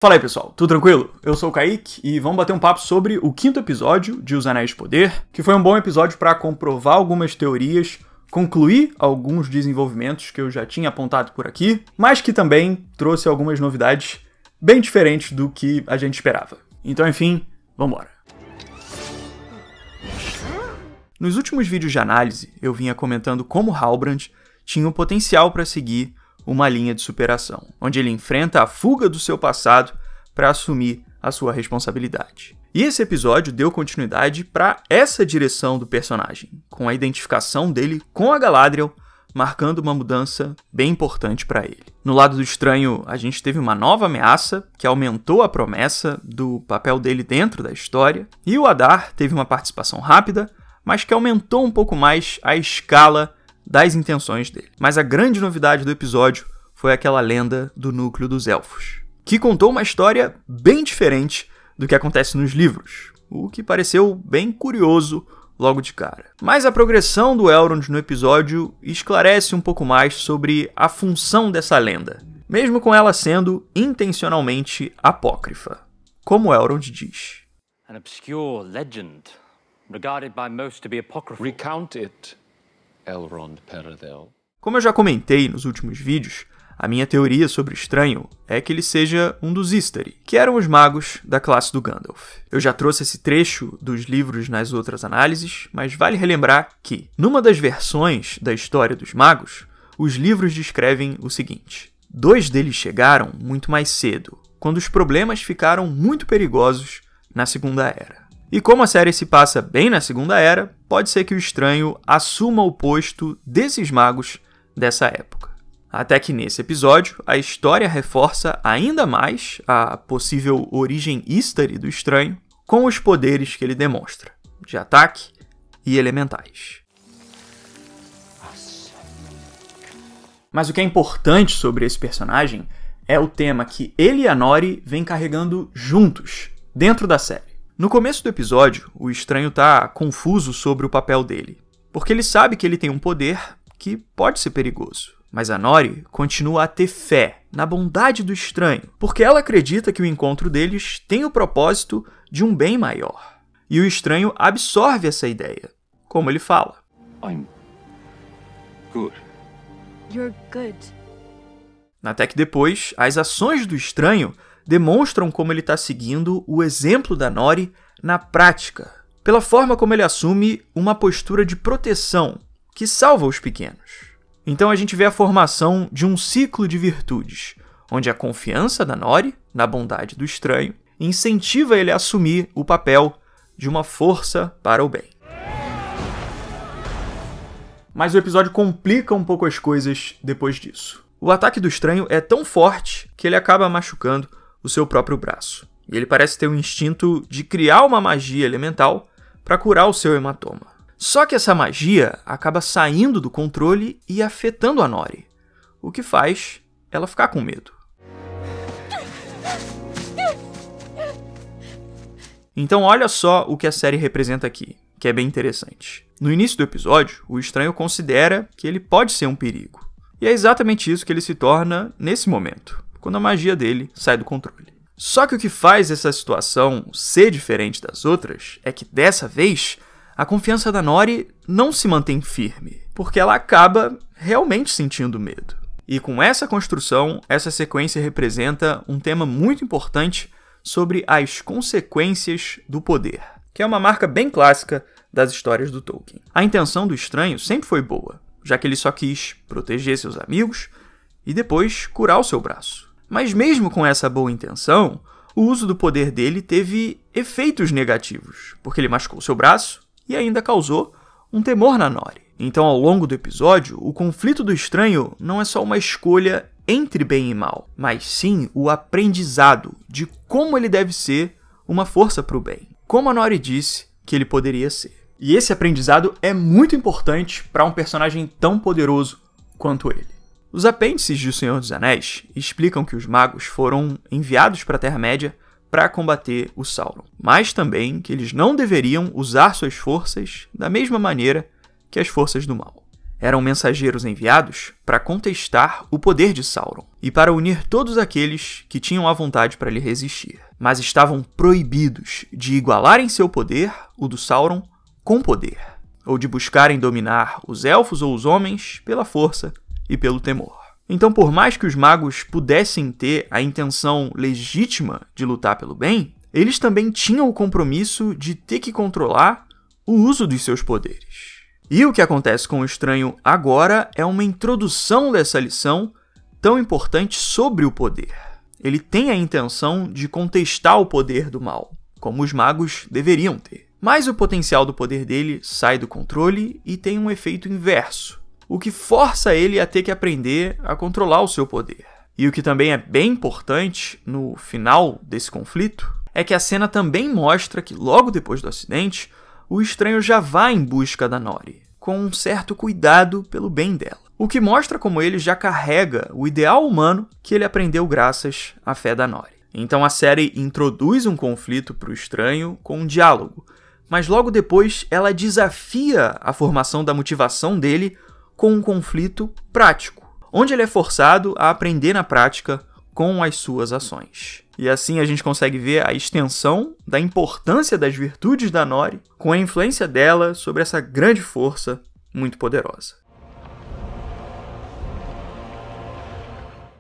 Fala aí, pessoal, tudo tranquilo? Eu sou o Kaique e vamos bater um papo sobre o 5º episódio de Os Anéis de Poder, que foi um bom episódio para comprovar algumas teorias, concluir alguns desenvolvimentos que eu já tinha apontado por aqui, mas que também trouxe algumas novidades bem diferentes do que a gente esperava. Então, enfim, vambora! Nos últimos vídeos de análise, eu vinha comentando como Halbrand tinha o potencial para seguir uma linha de superação, onde ele enfrenta a fuga do seu passado para assumir a sua responsabilidade. E esse episódio deu continuidade para essa direção do personagem, com a identificação dele com a Galadriel, marcando uma mudança bem importante para ele. No lado do estranho, a gente teve uma nova ameaça, que aumentou a promessa do papel dele dentro da história, e o Adar teve uma participação rápida, mas que aumentou um pouco mais a escala das intenções dele. Mas a grande novidade do episódio foi aquela lenda do núcleo dos elfos, que contou uma história bem diferente do que acontece nos livros, o que pareceu bem curioso logo de cara. Mas a progressão do Elrond no episódio esclarece um pouco mais sobre a função dessa lenda, mesmo com ela sendo intencionalmente apócrifa. Como Elrond diz: An obscure legend, regarded by most to be apocryphal. Recount it, Elrond Peredel. Como eu já comentei nos últimos vídeos, a minha teoria sobre o estranho é que ele seja um dos Istari, que eram os magos da classe do Gandalf. Eu já trouxe esse trecho dos livros nas outras análises, mas vale relembrar que, numa das versões da história dos magos, os livros descrevem o seguinte: 2 deles chegaram muito mais cedo, quando os problemas ficaram muito perigosos na Segunda Era. E como a série se passa bem na Segunda Era, pode ser que o estranho assuma o posto desses magos dessa época. Até que nesse episódio, a história reforça ainda mais a possível origem Istari do estranho com os poderes que ele demonstra, de ataque e elementais. Mas o que é importante sobre esse personagem é o tema que ele e a Nori vêm carregando juntos, dentro da série. No começo do episódio, o estranho tá confuso sobre o papel dele, porque ele sabe que ele tem um poder que pode ser perigoso. Mas a Nori continua a ter fé na bondade do estranho, porque ela acredita que o encontro deles tem o propósito de um bem maior. E o estranho absorve essa ideia, como ele fala: I'm good. You're good. Até que depois, as ações do estranho demonstram como ele está seguindo o exemplo da Nori na prática, pela forma como ele assume uma postura de proteção que salva os pequenos. Então a gente vê a formação de um ciclo de virtudes, onde a confiança da Nori na bondade do estranho incentiva ele a assumir o papel de uma força para o bem. Mas o episódio complica um pouco as coisas depois disso. O ataque do estranho é tão forte que ele acaba machucando o seu próprio braço. E ele parece ter um instinto de criar uma magia elemental para curar o seu hematoma. Só que essa magia acaba saindo do controle e afetando a Nori, o que faz ela ficar com medo. Então olha só o que a série representa aqui, que é bem interessante. No início do episódio, o estranho considera que ele pode ser um perigo. E é exatamente isso que ele se torna nesse momento, quando a magia dele sai do controle. Só que o que faz essa situação ser diferente das outras é que dessa vez a confiança da Nori não se mantém firme, porque ela acaba realmente sentindo medo. E com essa construção, essa sequência representa um tema muito importante sobre as consequências do poder, que é uma marca bem clássica das histórias do Tolkien. A intenção do estranho sempre foi boa, já que ele só quis proteger seus amigos e depois curar o seu braço. Mas mesmo com essa boa intenção, o uso do poder dele teve efeitos negativos, porque ele machucou seu braço e ainda causou um temor na Nori. Então, ao longo do episódio, o conflito do estranho não é só uma escolha entre bem e mal, mas sim o aprendizado de como ele deve ser uma força para o bem, como a Nori disse que ele poderia ser. E esse aprendizado é muito importante para um personagem tão poderoso quanto ele. Os apêndices de O Senhor dos Anéis explicam que os magos foram enviados para a Terra-média para combater o Sauron, mas também que eles não deveriam usar suas forças da mesma maneira que as forças do mal. eram mensageiros enviados para contestar o poder de Sauron e para unir todos aqueles que tinham a vontade para lhe resistir, mas estavam proibidos de igualarem seu poder, o do Sauron, com poder, ou de buscarem dominar os elfos ou os homens pela força e pelo temor. Então, por mais que os magos pudessem ter a intenção legítima de lutar pelo bem, eles também tinham o compromisso de ter que controlar o uso dos seus poderes. E o que acontece com o Estranho agora é uma introdução dessa lição tão importante sobre o poder. Ele tem a intenção de contestar o poder do mal, como os magos deveriam ter. Mas o potencial do poder dele sai do controle e tem um efeito inverso, o que força ele a ter que aprender a controlar o seu poder. E o que também é bem importante no final desse conflito é que a cena também mostra que logo depois do acidente, o Estranho já vai em busca da Nori, com um certo cuidado pelo bem dela. O que mostra como ele já carrega o ideal humano que ele aprendeu graças à fé da Nori. Então a série introduz um conflito para o Estranho com um diálogo, mas logo depois ela desafia a formação da motivação dele com um conflito prático, onde ele é forçado a aprender na prática com as suas ações. E assim a gente consegue ver a extensão da importância das virtudes da Nori com a influência dela sobre essa grande força muito poderosa.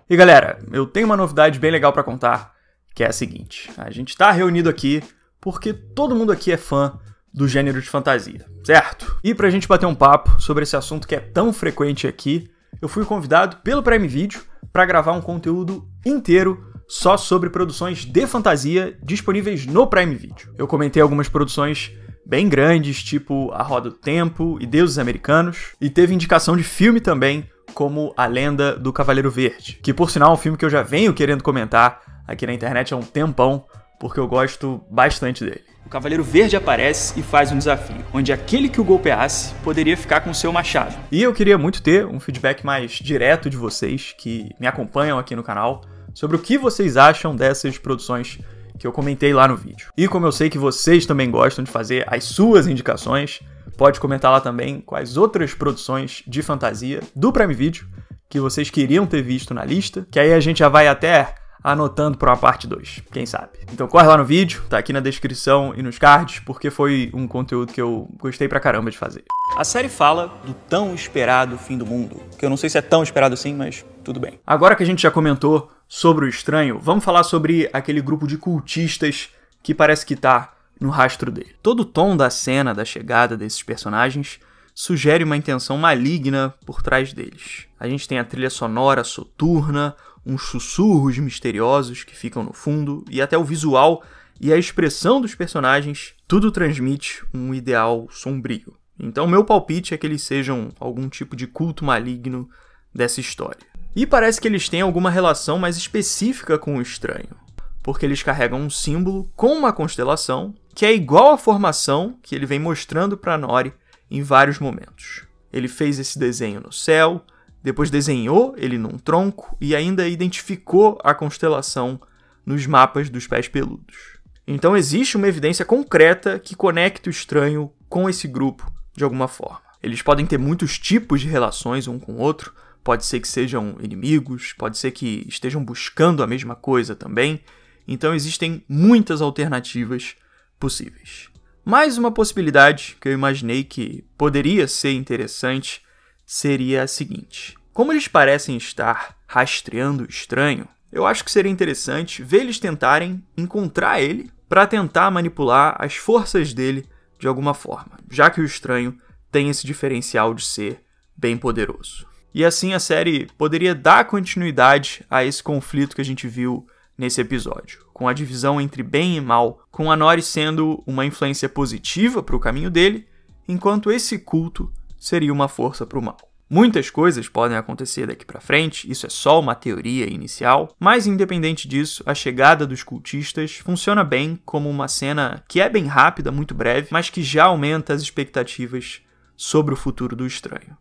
E galera, eu tenho uma novidade bem legal para contar, que é a seguinte: a gente está reunido aqui porque todo mundo aqui é fã do gênero de fantasia, certo? E pra gente bater um papo sobre esse assunto que é tão frequente aqui, eu fui convidado pelo Prime Video para gravar um conteúdo inteiro só sobre produções de fantasia disponíveis no Prime Video. Eu comentei algumas produções bem grandes, tipo A Roda do Tempo e Deuses Americanos, e teve indicação de filme também, como A Lenda do Cavaleiro Verde, que por sinal é um filme que eu já venho querendo comentar aqui na internet há um tempão, porque eu gosto bastante dele. O Cavaleiro Verde aparece e faz um desafio, onde aquele que o golpeasse poderia ficar com seu machado. E eu queria muito ter um feedback mais direto de vocês que me acompanham aqui no canal, sobre o que vocês acham dessas produções que eu comentei lá no vídeo. E como eu sei que vocês também gostam de fazer as suas indicações, pode comentar lá também quais outras produções de fantasia do Prime Video que vocês queriam ter visto na lista, que aí a gente já vai até anotando para uma parte 2, quem sabe. Então corre lá no vídeo, tá aqui na descrição e nos cards, porque foi um conteúdo que eu gostei pra caramba de fazer. A série fala do tão esperado fim do mundo, que eu não sei se é tão esperado assim, mas tudo bem. Agora que a gente já comentou sobre o Estranho, vamos falar sobre aquele grupo de cultistas que parece que tá no rastro dele. Todo o tom da cena da chegada desses personagens sugere uma intenção maligna por trás deles. A gente tem a trilha sonora soturna, uns sussurros misteriosos que ficam no fundo, e até o visual e a expressão dos personagens, tudo transmite um ideal sombrio. Então meu palpite é que eles sejam algum tipo de culto maligno dessa história. E parece que eles têm alguma relação mais específica com o Estranho, porque eles carregam um símbolo com uma constelação que é igual à formação que ele vem mostrando para Nori em vários momentos. Ele fez esse desenho no céu, depois desenhou ele num tronco e ainda identificou a constelação nos mapas dos Pés Peludos. Então existe uma evidência concreta que conecta o Estranho com esse grupo de alguma forma. Eles podem ter muitos tipos de relações um com o outro, pode ser que sejam inimigos, pode ser que estejam buscando a mesma coisa também, então existem muitas alternativas possíveis. Mais uma possibilidade que eu imaginei que poderia ser interessante seria a seguinte: como eles parecem estar rastreando o Estranho, eu acho que seria interessante ver eles tentarem encontrar ele para tentar manipular as forças dele de alguma forma, já que o Estranho tem esse diferencial de ser bem poderoso. E assim a série poderia dar continuidade a esse conflito que a gente viu nesse episódio, com a divisão entre bem e mal, com a Nori sendo uma influência positiva para o caminho dele, enquanto esse culto seria uma força para o mal. Muitas coisas podem acontecer daqui para frente, isso é só uma teoria inicial, mas independente disso, a chegada dos cultistas funciona bem como uma cena que é bem rápida, muito breve, mas que já aumenta as expectativas sobre o futuro do Estranho.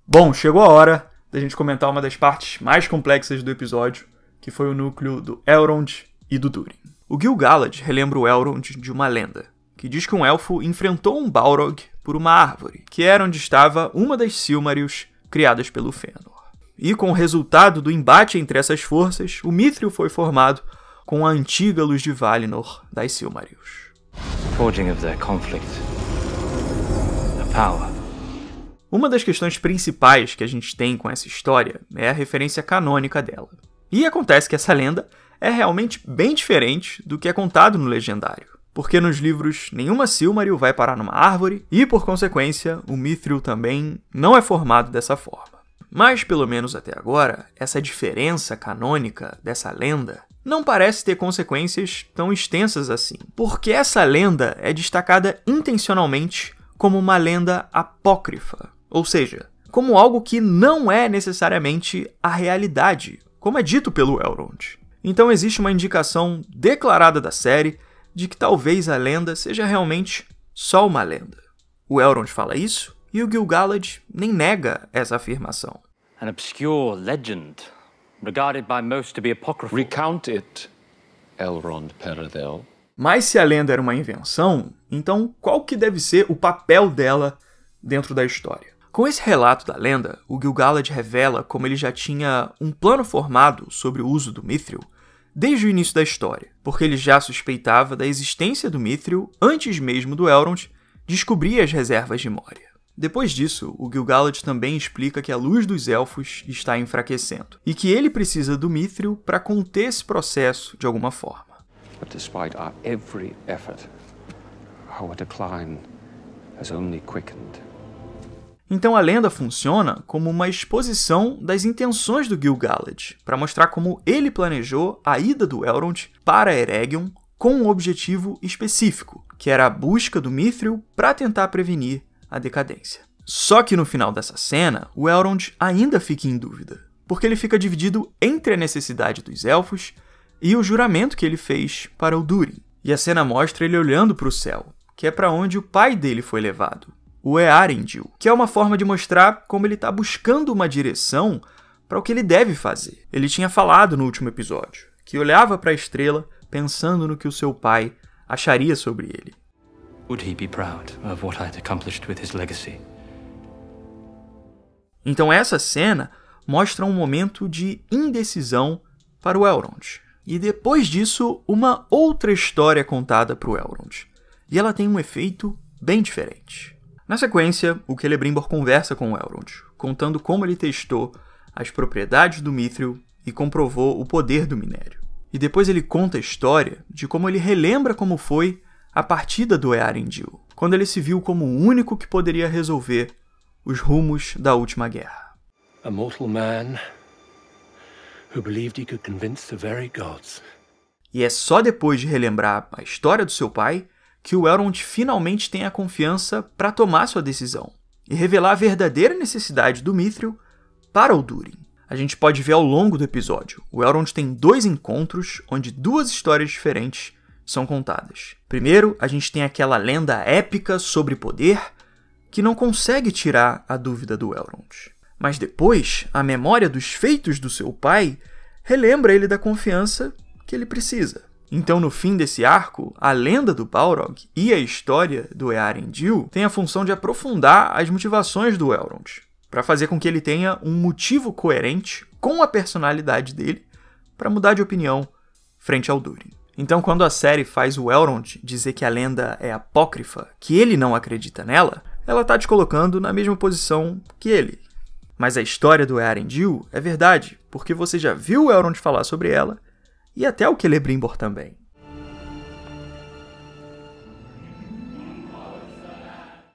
Bom, chegou a hora da gente comentar uma das partes mais complexas do episódio, que foi o núcleo do Elrond e do Durin. O Gil-galad relembra o Elrond de uma lenda, que diz que um elfo enfrentou um Balrog por uma árvore, que era onde estava uma das Silmarils criadas pelo Fëanor. E com o resultado do embate entre essas forças, o Mithril foi formado com a antiga Luz de Valinor das Silmarils. Forging of their conflict. The power. Uma das questões principais que a gente tem com essa história é a referência canônica dela. E acontece que essa lenda é realmente bem diferente do que é contado no Legendário, porque nos livros nenhuma Silmaril vai parar numa árvore e, por consequência, o Mithril também não é formado dessa forma. Mas, pelo menos até agora, essa diferença canônica dessa lenda não parece ter consequências tão extensas assim, porque essa lenda é destacada intencionalmente como uma lenda apócrifa, ou seja, como algo que não é necessariamente a realidade, como é dito pelo Elrond. Então existe uma indicação declarada da série de que talvez a lenda seja realmente só uma lenda. O Elrond fala isso e o Gil-galad nem nega essa afirmação. An obscure legend, regarded by most to be apocryphal. Recount it, Elrond Peredel. Mas se a lenda era uma invenção, então qual que deve ser o papel dela dentro da história? Com esse relato da lenda, o Gil-galad revela como ele já tinha um plano formado sobre o uso do Mithril desde o início da história, porque ele já suspeitava da existência do Mithril antes mesmo do Elrond descobrir as reservas de Moria. Depois disso, o Gil-galad também explica que a luz dos elfos está enfraquecendo, e que ele precisa do Mithril para conter esse processo de alguma forma. But despite our every effort, our decline has only quickened. Então a lenda funciona como uma exposição das intenções do Gil-galad, para mostrar como ele planejou a ida do Elrond para Eregion com um objetivo específico, que era a busca do Mithril para tentar prevenir a decadência. Só que no final dessa cena, o Elrond ainda fica em dúvida, porque ele fica dividido entre a necessidade dos elfos e o juramento que ele fez para o Durin. E a cena mostra ele olhando para o céu, que é para onde o pai dele foi levado, o Eärendil, que é uma forma de mostrar como ele está buscando uma direção para o que ele deve fazer. Ele tinha falado no último episódio, que olhava para a estrela pensando no que o seu pai acharia sobre ele. Would he be proud of what I'd accomplished with his legacy? Então essa cena mostra um momento de indecisão para o Elrond. E depois disso, uma outra história é contada para o Elrond. E ela tem um efeito bem diferente. Na sequência, o Celebrimbor conversa com o Elrond, contando como ele testou as propriedades do Mithril e comprovou o poder do minério. E depois ele conta a história de como ele relembra como foi a partida do Eärendil, quando ele se viu como o único que poderia resolver os rumos da última guerra. A mortal man who believed he could convince the very gods. E é só depois de relembrar a história do seu pai que o Elrond finalmente tem a confiança para tomar sua decisão e revelar a verdadeira necessidade do Mithril para o Durin. A gente pode ver ao longo do episódio, o Elrond tem 2 encontros onde 2 histórias diferentes são contadas. Primeiro, a gente tem aquela lenda épica sobre poder que não consegue tirar a dúvida do Elrond. Mas depois, a memória dos feitos do seu pai relembra ele da confiança que ele precisa. Então, no fim desse arco, a lenda do Balrog e a história do Eärendil tem a função de aprofundar as motivações do Elrond, para fazer com que ele tenha um motivo coerente com a personalidade dele para mudar de opinião frente ao Durin. Então, quando a série faz o Elrond dizer que a lenda é apócrifa, que ele não acredita nela, ela está te colocando na mesma posição que ele. Mas a história do Eärendil é verdade, porque você já viu o Elrond falar sobre ela, e até o Celebrimbor também.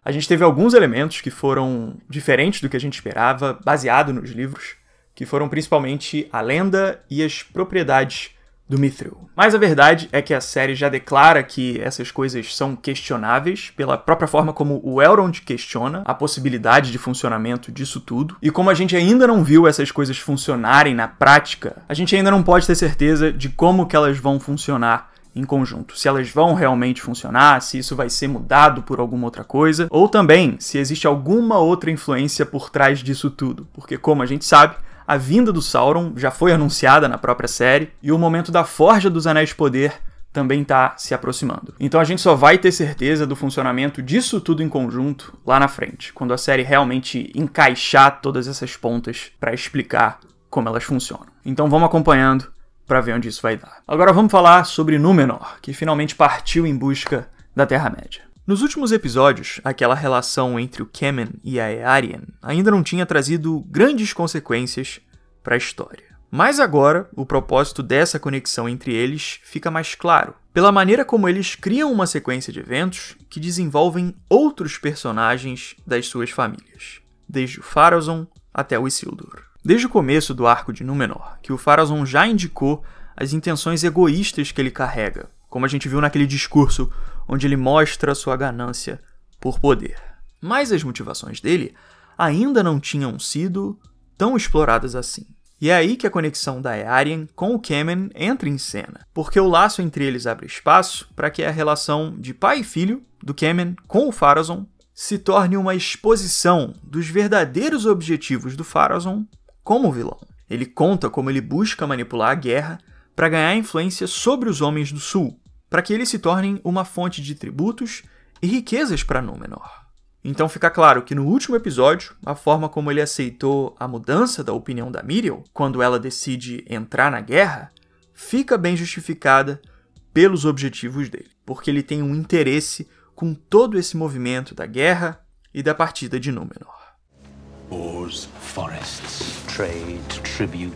A gente teve alguns elementos que foram diferentes do que a gente esperava, baseado nos livros, que foram principalmente a lenda e as propriedades do Mithril. Mas a verdade é que a série já declara que essas coisas são questionáveis pela própria forma como o Elrond questiona a possibilidade de funcionamento disso tudo. E como a gente ainda não viu essas coisas funcionarem na prática, a gente ainda não pode ter certeza de como que elas vão funcionar em conjunto. Se elas vão realmente funcionar, se isso vai ser mudado por alguma outra coisa, ou também se existe alguma outra influência por trás disso tudo. Porque, como a gente sabe, a vinda do Sauron já foi anunciada na própria série, e o momento da Forja dos Anéis de Poder também está se aproximando. Então a gente só vai ter certeza do funcionamento disso tudo em conjunto lá na frente, quando a série realmente encaixar todas essas pontas para explicar como elas funcionam. Então vamos acompanhando para ver onde isso vai dar. Agora vamos falar sobre Númenor, que finalmente partiu em busca da Terra-média. Nos últimos episódios, aquela relação entre o Kemen e a Eärien ainda não tinha trazido grandes consequências para a história. Mas agora, o propósito dessa conexão entre eles fica mais claro, pela maneira como eles criam uma sequência de eventos que desenvolvem outros personagens das suas famílias, desde o Pharazôn até o Isildur. Desde o começo do arco de Númenor, que o Pharazôn já indicou as intenções egoístas que ele carrega, como a gente viu naquele discurso onde ele mostra sua ganância por poder. Mas as motivações dele ainda não tinham sido tão exploradas assim. E é aí que a conexão da Eärien com o Kemen entra em cena, porque o laço entre eles abre espaço para que a relação de pai e filho do Kemen com o Pharazôn se torne uma exposição dos verdadeiros objetivos do Pharazôn como vilão. Ele conta como ele busca manipular a guerra para ganhar influência sobre os Homens do Sul, para que eles se tornem uma fonte de tributos e riquezas para Númenor. Então fica claro que no último episódio, a forma como ele aceitou a mudança da opinião da Míriel, quando ela decide entrar na guerra, fica bem justificada pelos objetivos dele, porque ele tem um interesse com todo esse movimento da guerra e da partida de Númenor. Wars, forests, trade, tribute.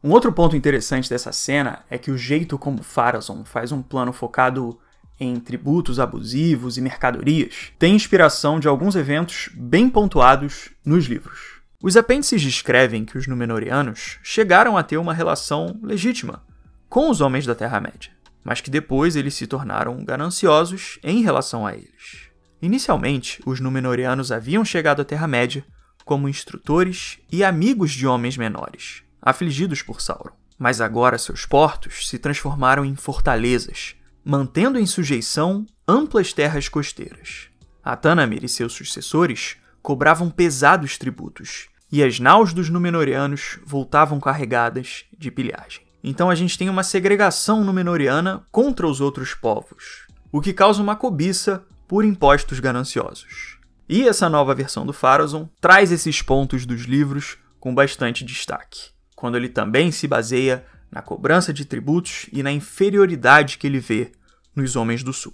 Um outro ponto interessante dessa cena é que o jeito como Pharazôn faz um plano focado em tributos abusivos e mercadorias tem inspiração de alguns eventos bem pontuados nos livros. Os apêndices descrevem que os Númenóreanos chegaram a ter uma relação legítima com os Homens da Terra-média, mas que depois eles se tornaram gananciosos em relação a eles. Inicialmente, os Númenóreanos haviam chegado à Terra-média como instrutores e amigos de homens menores, afligidos por Sauron. Mas agora seus portos se transformaram em fortalezas, mantendo em sujeição amplas terras costeiras. Atanamir e seus sucessores cobravam pesados tributos, e as naus dos Númenóreanos voltavam carregadas de pilhagem. Então a gente tem uma segregação númenoriana contra os outros povos, o que causa uma cobiça por impostos gananciosos. E essa nova versão do Pharazôn traz esses pontos dos livros com bastante destaque, quando ele também se baseia na cobrança de tributos e na inferioridade que ele vê nos Homens do Sul.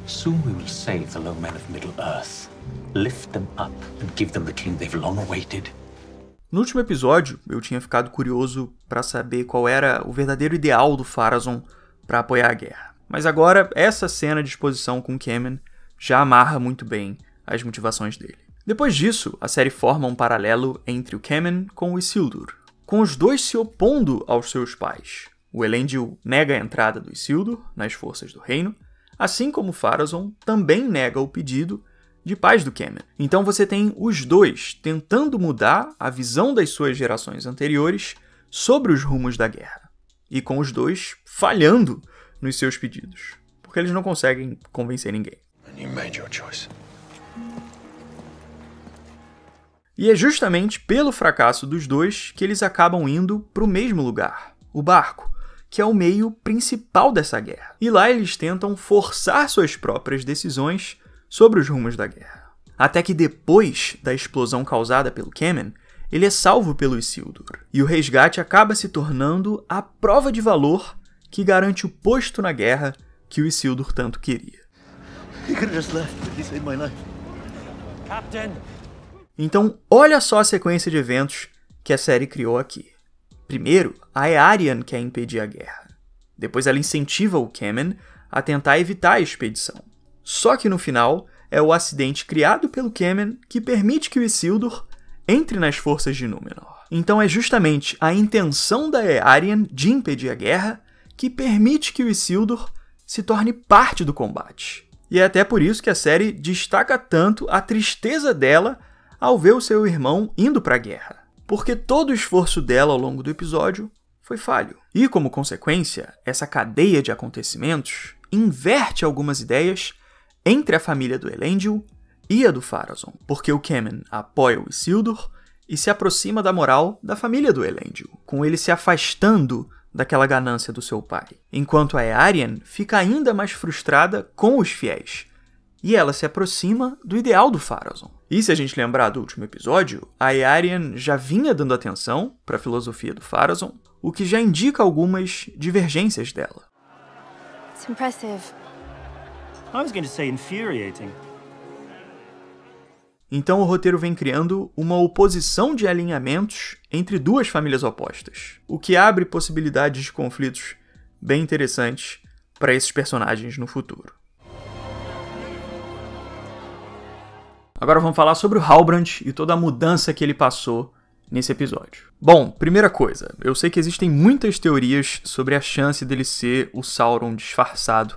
Soon we will save the low men of Middle-earth, lift them up and give them the king they've long awaited. No último episódio, eu tinha ficado curioso para saber qual era o verdadeiro ideal do Pharazôn para apoiar a guerra. Mas agora, essa cena de exposição com Kemen já amarra muito bem as motivações dele. Depois disso, a série forma um paralelo entre o Kemen com o Isildur, com os dois se opondo aos seus pais. O Elendil nega a entrada do Isildur nas forças do reino, assim como o Pharazôn também nega o pedido de paz do Kemen. Então você tem os dois tentando mudar a visão das suas gerações anteriores sobre os rumos da guerra, e com os dois falhando nos seus pedidos, porque eles não conseguem convencer ninguém. And you made your choice. E é justamente pelo fracasso dos dois que eles acabam indo para o mesmo lugar, o barco, que é o meio principal dessa guerra. E lá eles tentam forçar suas próprias decisões sobre os rumos da guerra. Até que depois da explosão causada pelo Kemen, ele é salvo pelo Isildur, e o resgate acaba se tornando a prova de valor que garante o posto na guerra que o Isildur tanto queria. He could have just left, but he saved my life. Captain! Então, olha só a sequência de eventos que a série criou aqui. Primeiro, a Eärien quer impedir a guerra. Depois ela incentiva o Kemen a tentar evitar a expedição. Só que no final, é o acidente criado pelo Kemen que permite que o Isildur entre nas forças de Númenor. Então é justamente a intenção da Eärien de impedir a guerra que permite que o Isildur se torne parte do combate. E é até por isso que a série destaca tanto a tristeza dela ao ver o seu irmão indo para a guerra, porque todo o esforço dela ao longo do episódio foi falho. E, como consequência, essa cadeia de acontecimentos inverte algumas ideias entre a família do Elendil e a do Pharazôn, porque o Kemen apoia o Isildur e se aproxima da moral da família do Elendil, com ele se afastando daquela ganância do seu pai, enquanto a Eärien fica ainda mais frustrada com os fiéis, e ela se aproxima do ideal do Pharazôn. E se a gente lembrar do último episódio, a Eärien já vinha dando atenção para a filosofia do Pharazôn, o que já indica algumas divergências dela. It's impressive. I was going to say infuriating. Então o roteiro vem criando uma oposição de alinhamentos entre duas famílias opostas, o que abre possibilidades de conflitos bem interessantes para esses personagens no futuro. Agora vamos falar sobre o Halbrand e toda a mudança que ele passou nesse episódio. Bom, primeira coisa, eu sei que existem muitas teorias sobre a chance dele ser o Sauron disfarçado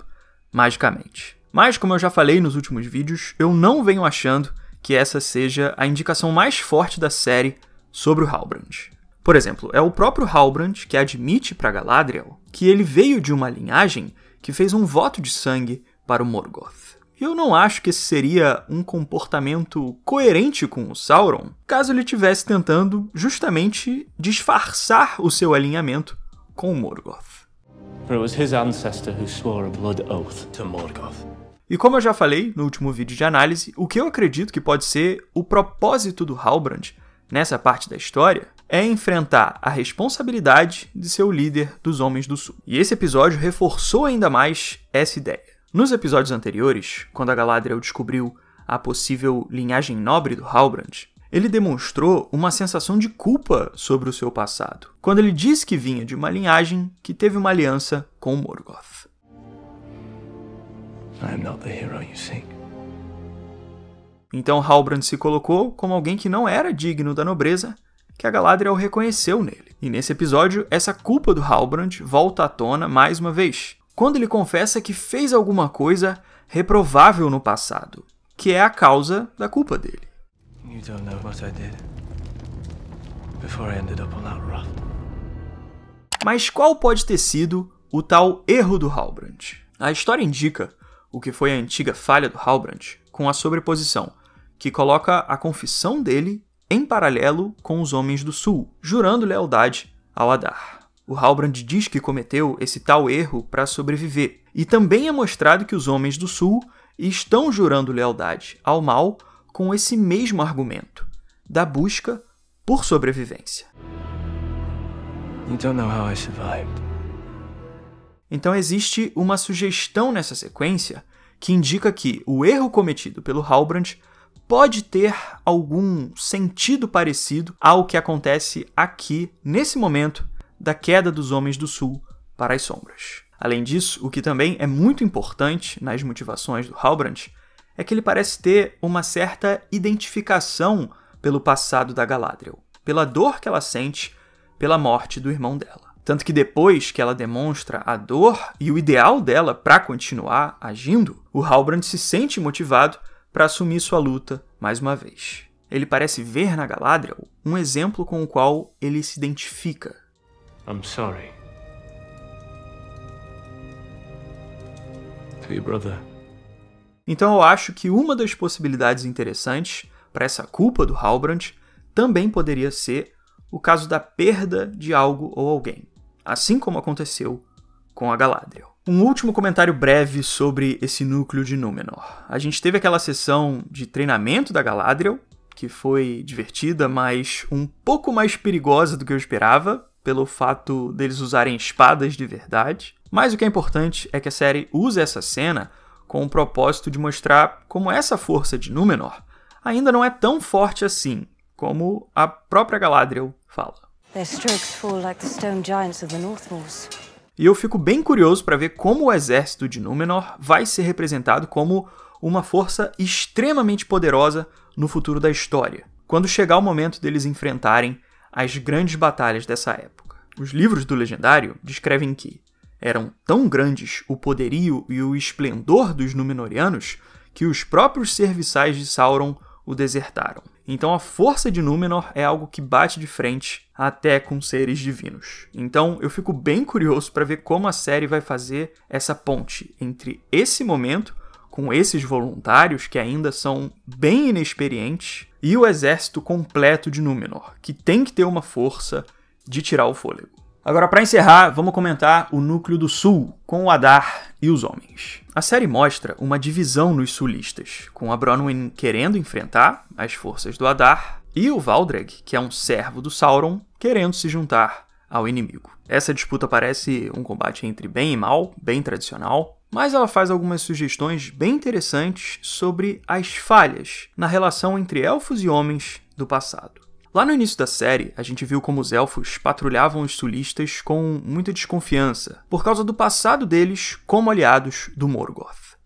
magicamente. Mas, como eu já falei nos últimos vídeos, eu não venho achando que essa seja a indicação mais forte da série sobre o Halbrand. Por exemplo, é o próprio Halbrand que admite para Galadriel que ele veio de uma linhagem que fez um voto de sangue para o Morgoth. Eu não acho que esse seria um comportamento coerente com o Sauron, caso ele estivesse tentando justamente disfarçar o seu alinhamento com o Morgoth. For it was his ancestor who swore a blood oath to Morgoth. E como eu já falei no último vídeo de análise, o que eu acredito que pode ser o propósito do Halbrand nessa parte da história é enfrentar a responsabilidade de ser o líder dos Homens do Sul. E esse episódio reforçou ainda mais essa ideia. Nos episódios anteriores, quando a Galadriel descobriu a possível linhagem nobre do Halbrand, ele demonstrou uma sensação de culpa sobre o seu passado, quando ele disse que vinha de uma linhagem que teve uma aliança com Morgoth. I am not the hero you seek. Então Halbrand se colocou como alguém que não era digno da nobreza que a Galadriel reconheceu nele. E nesse episódio, essa culpa do Halbrand volta à tona mais uma vez, quando ele confessa que fez alguma coisa reprovável no passado, que é a causa da culpa dele. You don't know what I did before I ended up on that raft. Mas qual pode ter sido o tal erro do Halbrand? A história indica o que foi a antiga falha do Halbrand com a sobreposição, que coloca a confissão dele em paralelo com os Homens do Sul, jurando lealdade ao Adar. O Halbrand diz que cometeu esse tal erro para sobreviver, e também é mostrado que os Homens do Sul estão jurando lealdade ao mal com esse mesmo argumento, da busca por sobrevivência. You don't know how I survived. Então existe uma sugestão nessa sequência que indica que o erro cometido pelo Halbrand pode ter algum sentido parecido ao que acontece aqui, nesse momento, da queda dos Homens do Sul para as sombras. Além disso, o que também é muito importante nas motivações do Halbrand é que ele parece ter uma certa identificação pelo passado da Galadriel, pela dor que ela sente pela morte do irmão dela. Tanto que depois que ela demonstra a dor e o ideal dela para continuar agindo, o Halbrand se sente motivado para assumir sua luta mais uma vez. Ele parece ver na Galadriel um exemplo com o qual ele se identifica. I'm sorry. To your brother. Então eu acho que uma das possibilidades interessantes para essa culpa do Halbrand também poderia ser o caso da perda de algo ou alguém, assim como aconteceu com a Galadriel. Um último comentário breve sobre esse núcleo de Númenor. A gente teve aquela sessão de treinamento da Galadriel, que foi divertida, mas um pouco mais perigosa do que eu esperava, pelo fato deles usarem espadas de verdade. Mas o que é importante é que a série usa essa cena com o propósito de mostrar como essa força de Númenor ainda não é tão forte assim, como a própria Galadriel fala. Their strokes fall like the stone giants of the Northmoors. E eu fico bem curioso para ver como o exército de Númenor vai ser representado como uma força extremamente poderosa no futuro da história, quando chegar o momento deles enfrentarem as grandes batalhas dessa época. Os livros do Legendário descrevem que eram tão grandes o poderio e o esplendor dos Númenóreanos que os próprios serviçais de Sauron o desertaram. Então a força de Númenor é algo que bate de frente até com seres divinos. Então eu fico bem curioso para ver como a série vai fazer essa ponte entre esse momento, com esses voluntários que ainda são bem inexperientes, e o exército completo de Númenor, que tem que ter uma força de tirar o fôlego. Agora, para encerrar, vamos comentar o núcleo do sul, com o Adar e os homens. A série mostra uma divisão nos sulistas, com a Bronwyn querendo enfrentar as forças do Adar e o Valdreg, que é um servo do Sauron, querendo se juntar ao inimigo. Essa disputa parece um combate entre bem e mal, bem tradicional, mas ela faz algumas sugestões bem interessantes sobre as falhas na relação entre elfos e homens do passado. Lá no início da série, a gente viu como os elfos patrulhavam os sulistas com muita desconfiança, por causa do passado deles como aliados do Morgoth.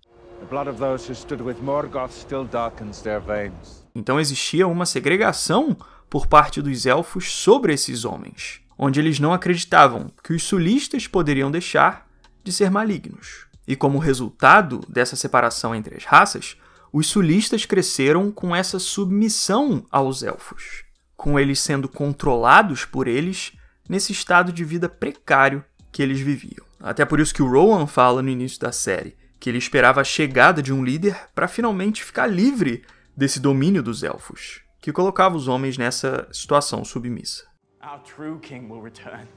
Então existia uma segregação por parte dos elfos sobre esses homens, onde eles não acreditavam que os sulistas poderiam deixar de ser malignos. E como resultado dessa separação entre as raças, os sulistas cresceram com essa submissão aos elfos, com eles sendo controlados por eles nesse estado de vida precário que eles viviam. Até por isso que o Rowan fala no início da série que ele esperava a chegada de um líder para finalmente ficar livre desse domínio dos elfos, que colocava os homens nessa situação submissa. Our true king will return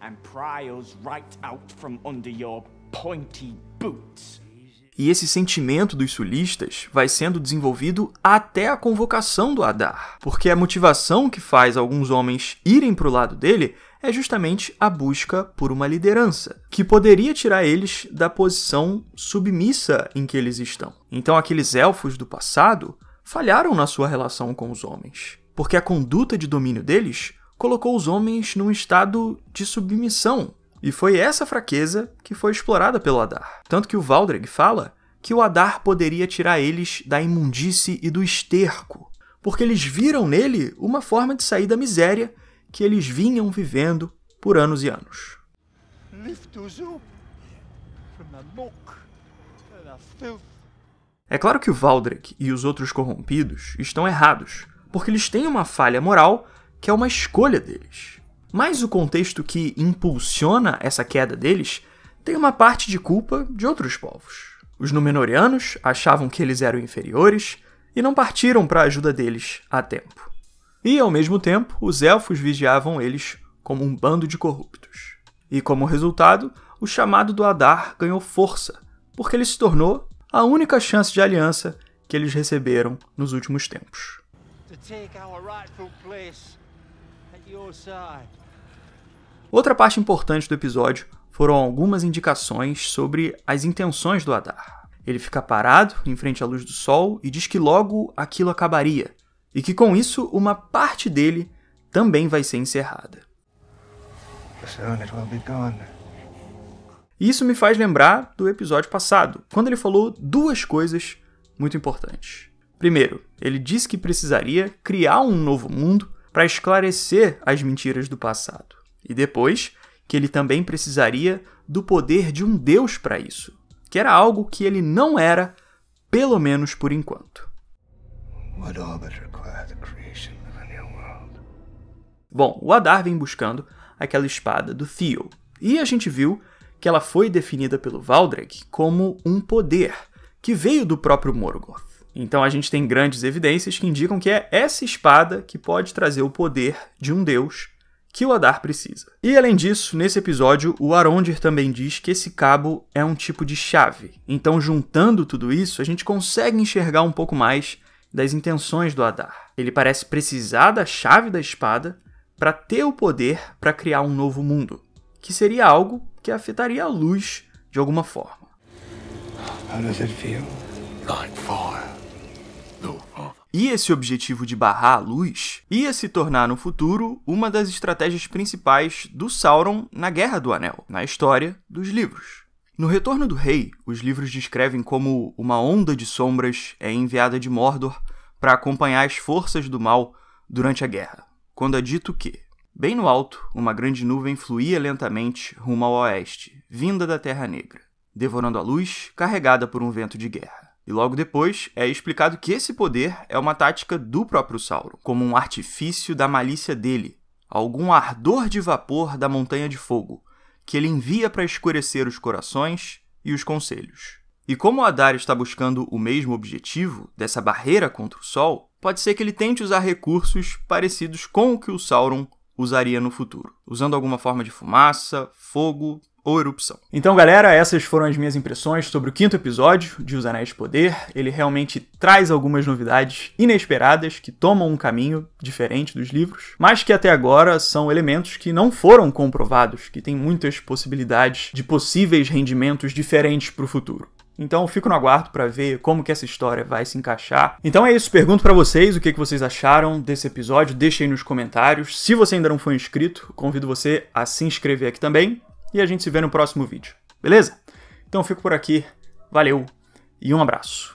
and pry us right out from under your pointy boots. E esse sentimento dos sulistas vai sendo desenvolvido até a convocação do Adar, porque a motivação que faz alguns homens irem para o lado dele é justamente a busca por uma liderança, que poderia tirar eles da posição submissa em que eles estão. Então aqueles elfos do passado falharam na sua relação com os homens, porque a conduta de domínio deles colocou os homens num estado de submissão. E foi essa fraqueza que foi explorada pelo Adar. Tanto que o Valdreg fala que o Adar poderia tirar eles da imundície e do esterco, porque eles viram nele uma forma de sair da miséria que eles vinham vivendo por anos e anos. É claro que o Valdreg e os outros corrompidos estão errados, porque eles têm uma falha moral que é uma escolha deles. Mas o contexto que impulsiona essa queda deles tem uma parte de culpa de outros povos. Os Númenóreanos achavam que eles eram inferiores e não partiram para a ajuda deles a tempo. E, ao mesmo tempo, os elfos vigiavam eles como um bando de corruptos. E, como resultado, o chamado do Adar ganhou força, porque ele se tornou a única chance de aliança que eles receberam nos últimos tempos. Outra parte importante do episódio foram algumas indicações sobre as intenções do Adar. Ele fica parado em frente à luz do sol e diz que logo aquilo acabaria, e que com isso uma parte dele também vai ser encerrada. Isso me faz lembrar do episódio passado, quando ele falou duas coisas muito importantes. Primeiro, ele disse que precisaria criar um novo mundo para esclarecer as mentiras do passado. E depois, que ele também precisaria do poder de um deus para isso, que era algo que ele não era, pelo menos por enquanto. Bom, o Adar vem buscando aquela espada do Theo, e a gente viu que ela foi definida pelo Valdreg como um poder que veio do próprio Morgoth. Então a gente tem grandes evidências que indicam que é essa espada que pode trazer o poder de um deus que o Adar precisa. E além disso, nesse episódio, o Arondir também diz que esse cabo é um tipo de chave. Então, juntando tudo isso, a gente consegue enxergar um pouco mais das intenções do Adar. Ele parece precisar da chave da espada para ter o poder para criar um novo mundo, que seria algo que afetaria a luz de alguma forma. How does it feel? Like fire. E esse objetivo de barrar a luz ia se tornar no futuro uma das estratégias principais do Sauron na Guerra do Anel, na história dos livros. No Retorno do Rei, os livros descrevem como uma onda de sombras é enviada de Mordor para acompanhar as forças do mal durante a guerra, quando é dito que, bem no alto, uma grande nuvem fluía lentamente rumo ao oeste, vinda da Terra Negra, devorando a luz carregada por um vento de guerra. E logo depois é explicado que esse poder é uma tática do próprio Sauron, como um artifício da malícia dele, algum ardor de vapor da Montanha de Fogo, que ele envia para escurecer os corações e os conselhos. E como o Adar está buscando o mesmo objetivo, dessa barreira contra o Sol, pode ser que ele tente usar recursos parecidos com o que o Sauron usaria no futuro, usando alguma forma de fumaça, fogo ou erupção. Então, galera, essas foram as minhas impressões sobre o 5º episódio de Os Anéis de Poder. Ele realmente traz algumas novidades inesperadas que tomam um caminho diferente dos livros, mas que até agora são elementos que não foram comprovados, que têm muitas possibilidades de possíveis rendimentos diferentes para o futuro. Então fico no aguardo para ver como que essa história vai se encaixar. Então é isso, pergunto para vocês o que vocês acharam desse episódio, deixem aí nos comentários. Se você ainda não for inscrito, convido você a se inscrever aqui também e a gente se vê no próximo vídeo, beleza? Então fico por aqui, valeu e um abraço.